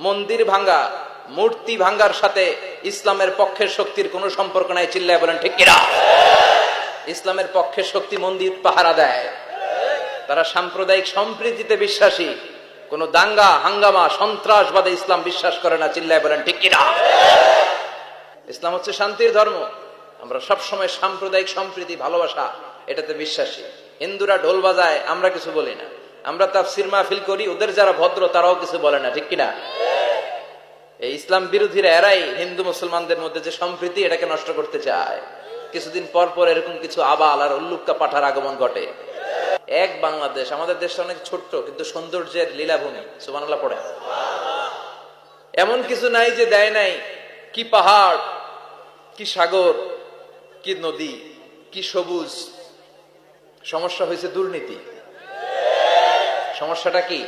মন্দির ভাঙ্গা, মূর্তি ভাঙ্গার সাথে ইসলামের পক্ষের শক্তির কোনো সম্পর্ক নাই। চিল্লায় বলেন ঠিক কিনা? ইসলামের পক্ষের শক্তি মন্দির পাহারা দেয়। তারা সাম্প্রদায়িক সম্প্রীতিতে বিশ্বাসী, কোন দাঙ্গা হাঙ্গামা সন্ত্রাসবাদে ইসলাম বিশ্বাস করে না। চিল্লায় বলেন ঠিক কিনা? ইসলাম হচ্ছে শান্তির ধর্ম। আমরা সবসময় সাম্প্রদায়িক সম্প্রীতি, ভালোবাসা এটাতে বিশ্বাসী। হিন্দুরা ঢোল বাজায়, আমরা কিছু বলি না। আমরা তাফসীর মাহফিল করি, ওদের যারা ভদ্র তারাও কিছু বলে না। ঠিক কিনা? এই ইসলাম বিরোধীরা এরাই হিন্দু মুসলমানদের মধ্যে যে সম্প্রীতি এটাকে নষ্ট করতে চায়। কিছুদিন পর পর এরকম কিছু আবাল আর উল্লুক্কা পাঠার আগমন ঘটে। এক বাংলাদেশ, আমাদের দেশটা অনেক ছোট্ট কিন্তু সৌন্দর্যের লীলাভূমি। সুবহানাল্লাহ পড়ে। এমন কিছু নাই যে দেয় নাই। কি পাহাড়, কি সাগর, কি নদী, কি সবুজ। সমস্যা হয়েছে দুর্নীতি। সমস্যাটা কি?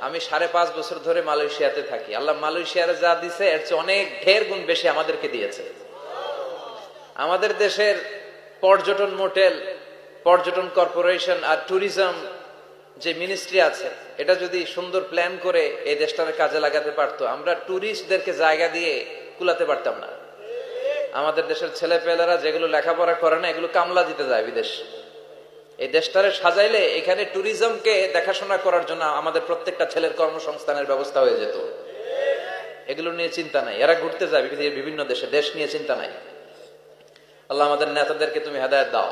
আমি 5.5 বছর ধরে মালয়েশিয়াতে থাকি। আল্লাহ মালয়েশিয়ারে যা দিছে এর চেয়ে অনেক ঢের গুণ বেশি আমাদেরকে দিয়েছে। আমাদের দেশের পর্যটন মোটেল, পর্যটন কর্পোরেশন আর ট্যুরিজম যে মিনিস্ট্রি আছে, এটা যদি সুন্দর প্ল্যান করে এই দেশটাকে কাজে লাগাতে পারতো, আমরা ট্যুরিস্টদেরকে জায়গা দিয়ে কুলাতে পারতাম না। আমাদের দেশের ছেলে পেলেরা যেগুলো লেখাপড়া করে না, এগুলো কামলা দিতে যায় বিদেশ। এই দেশটারে সাজাইলে এখানে ট্যুরিজমকে দেখাশোনা করার জন্য আমাদের প্রত্যেকটা ছেলের কর্মসংস্থানের ব্যবস্থা হয়ে যেত। এগুলো নিয়ে চিন্তা নাই। এরা ঘুরতে যায় বিভিন্ন দেশে, দেশ নিয়ে চিন্তা নাই। আল্লাহ আমাদের নেতাদেরকে তুমি হেদায়েত দাও।